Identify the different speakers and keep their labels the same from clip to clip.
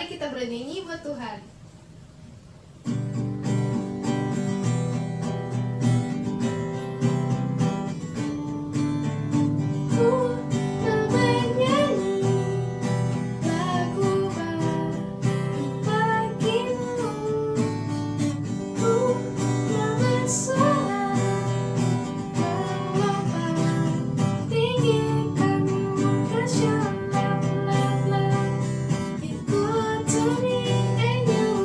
Speaker 1: Mari kita bernyanyi buat Tuhan.
Speaker 2: Ikut to me and you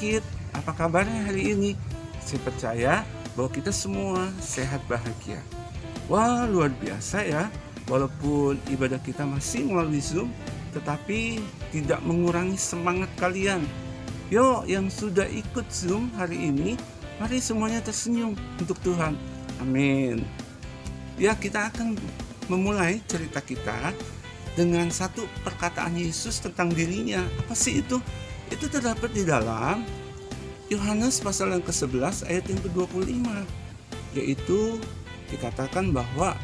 Speaker 1: sakit, apa kabarnya hari ini? Saya percaya bahwa kita semua sehat bahagia. Wah, luar biasa ya. Walaupun ibadah kita masih melalui Zoom, tetapi tidak mengurangi semangat kalian. Yo, yang sudah ikut Zoom hari ini, mari semuanya tersenyum untuk Tuhan. Amin. Ya, kita akan memulai cerita kita dengan satu perkataan Yesus tentang dirinya. Apa sih itu? Itu terdapat di dalam Yohanes pasal yang ke-11 ayat yang ke-25. Yaitu dikatakan bahwa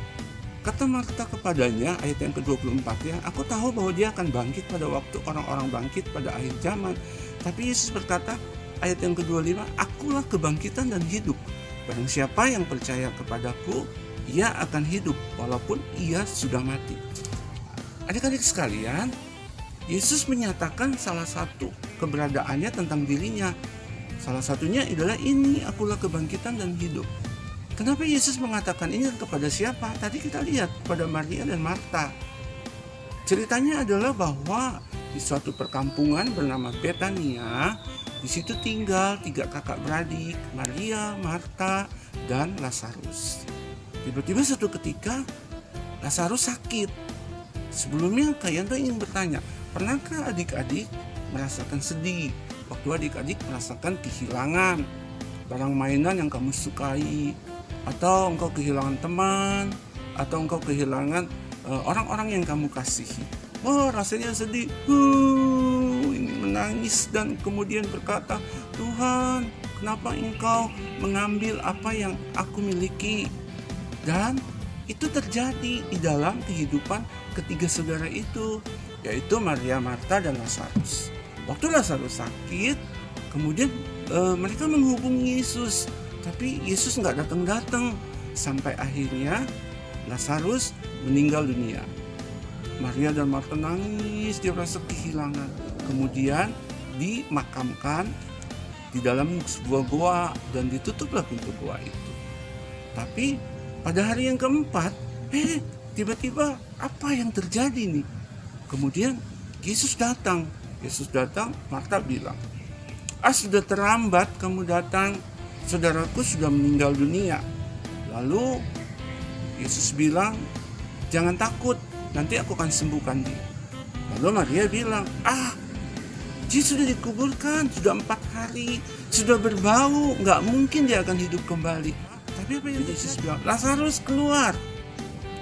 Speaker 1: kata Marta kepadanya, ayat yang ke-24 ya, aku tahu bahwa dia akan bangkit pada waktu orang-orang bangkit pada akhir zaman. Tapi Yesus berkata, ayat yang ke-25, akulah kebangkitan dan hidup. Barang siapa yang percaya kepadaku, ia akan hidup walaupun ia sudah mati. Adik-adik sekalian, Yesus menyatakan salah satu keberadaannya tentang dirinya. Salah satunya adalah ini, akulah kebangkitan dan hidup. Kenapa Yesus mengatakan ini kepada siapa? Tadi kita lihat pada Maria dan Marta. Ceritanya adalah bahwa di suatu perkampungan bernama Betania, di situ tinggal 3 kakak beradik, Maria, Marta, dan Lazarus. Tiba-tiba suatu ketika Lazarus sakit. Sebelumnya kalian ingin bertanya, pernahkah adik-adik merasakan sedih waktu adik-adik merasakan kehilangan barang mainan yang kamu sukai, atau engkau kehilangan teman, atau engkau kehilangan orang-orang yang kamu kasihi? Oh, rasanya sedih, ingin menangis dan kemudian berkata, Tuhan, kenapa engkau mengambil apa yang aku miliki? Dan itu terjadi di dalam kehidupan ketiga saudara itu, yaitu Maria, Marta, dan Lazarus. Waktu Lazarus sakit, kemudian mereka menghubungi Yesus, tapi Yesus nggak datang-datang. Sampai akhirnya Lazarus meninggal dunia. Maria dan Marta nangis, dia merasa kehilangan. Kemudian dimakamkan di dalam sebuah goa dan ditutuplah pintu goa itu. Tapi pada hari yang keempat, tiba-tiba apa yang terjadi nih? Kemudian Yesus datang. Marta bilang, sudah terlambat kamu datang, saudaraku sudah meninggal dunia. Lalu Yesus bilang, jangan takut, nanti aku akan sembuhkan dia. Lalu Maria bilang, dia sudah dikuburkan, sudah 4 hari, sudah berbau, nggak mungkin dia akan hidup kembali. Tapi apa yang Yesus bilang? Lazarus keluar.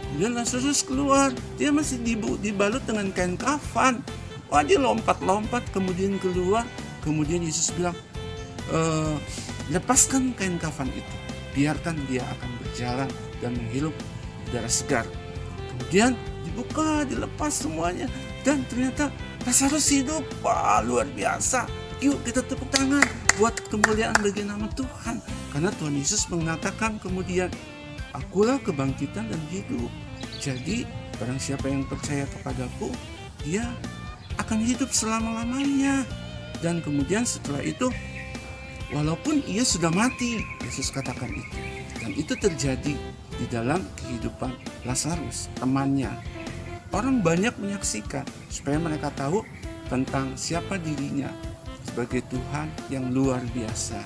Speaker 1: Kemudian Lazarus keluar, dia masih dibalut dengan kain kafan. Wah, dia lompat-lompat kemudian keluar. Kemudian Yesus bilang, lepaskan kain kafan itu, biarkan dia akan berjalan dan menghirup udara segar. Kemudian dibuka, dilepas semuanya, dan ternyata Lazarus hidup. Wah, luar biasa. Yuk kita tepuk tangan buat kemuliaan bagi nama Tuhan. Karena Tuhan Yesus mengatakan kemudian, akulah kebangkitan dan hidup. Jadi barang siapa yang percaya kepadaku, dia akan hidup selama-lamanya. Dan kemudian setelah itu, walaupun ia sudah mati, Yesus katakan itu. Dan itu terjadi di dalam kehidupan Lazarus, temannya. Orang banyak menyaksikan supaya mereka tahu tentang siapa dirinya sebagai Tuhan yang luar biasa.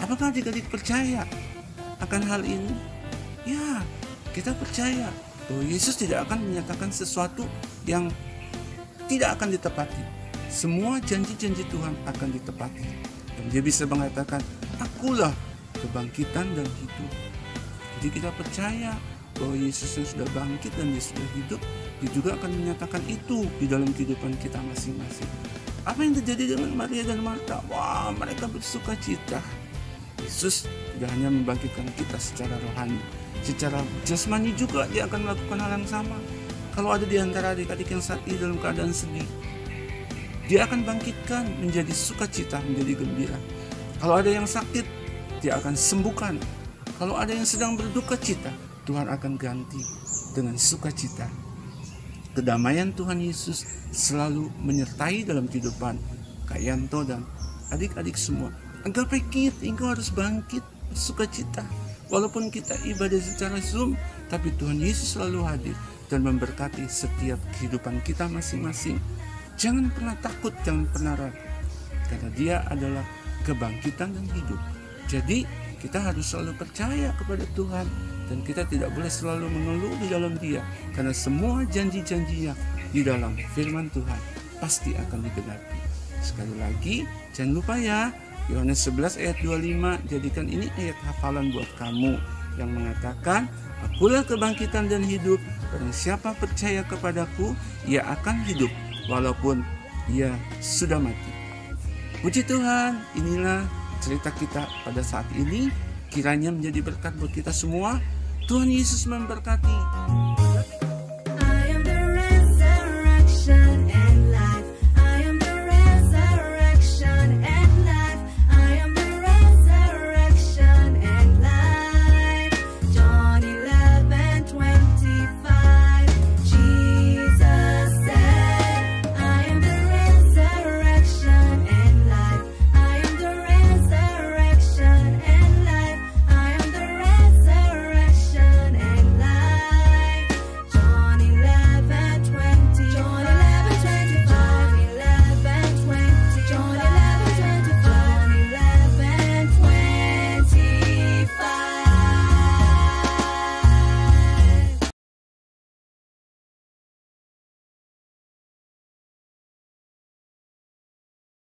Speaker 1: Apakah adik-adik percaya akan hal ini? Ya, kita percaya bahwa Yesus tidak akan menyatakan sesuatu yang tidak akan ditepati. Semua janji-janji Tuhan akan ditepati. Dan dia bisa mengatakan, akulah kebangkitan dan hidup. Jadi kita percaya bahwa Yesus yang sudah bangkit dan dia sudah hidup, dia juga akan menyatakan itu di dalam kehidupan kita masing-masing. Apa yang terjadi dengan Maria dan Marta? Wah, mereka bersuka cita. Yesus tidak hanya membangkitkan kita secara rohani, secara jasmani juga dia akan melakukan hal yang sama. Kalau ada di antara adik-adik yang saat ini dalam keadaan sedih, dia akan bangkitkan menjadi sukacita, menjadi gembira. Kalau ada yang sakit, dia akan sembuhkan. Kalau ada yang sedang berduka cita, Tuhan akan ganti dengan sukacita. Kedamaian Tuhan Yesus selalu menyertai dalam kehidupan Kak Yanto dan adik-adik semua. Agape Kids, engkau harus bangkit, sukacita. Walaupun kita ibadah secara Zoom, tapi Tuhan Yesus selalu hadir dan memberkati setiap kehidupan kita masing-masing. Jangan pernah takut, jangan pernah ragu. karena Dia adalah kebangkitan dan hidup. Jadi kita harus selalu percaya kepada Tuhan, dan kita tidak boleh selalu mengeluh di dalam Dia, karena semua janji-janjinya di dalam firman Tuhan pasti akan digenapi. Sekali lagi, jangan lupa ya, Yohanes 11 ayat 25, jadikan ini ayat hafalan buat kamu yang mengatakan, Akulah kebangkitan dan hidup, barang siapa percaya kepadaku, ia akan hidup walaupun ia sudah mati. Puji Tuhan, inilah cerita kita pada saat ini. Kiranya menjadi berkat buat kita semua. Tuhan Yesus memberkati.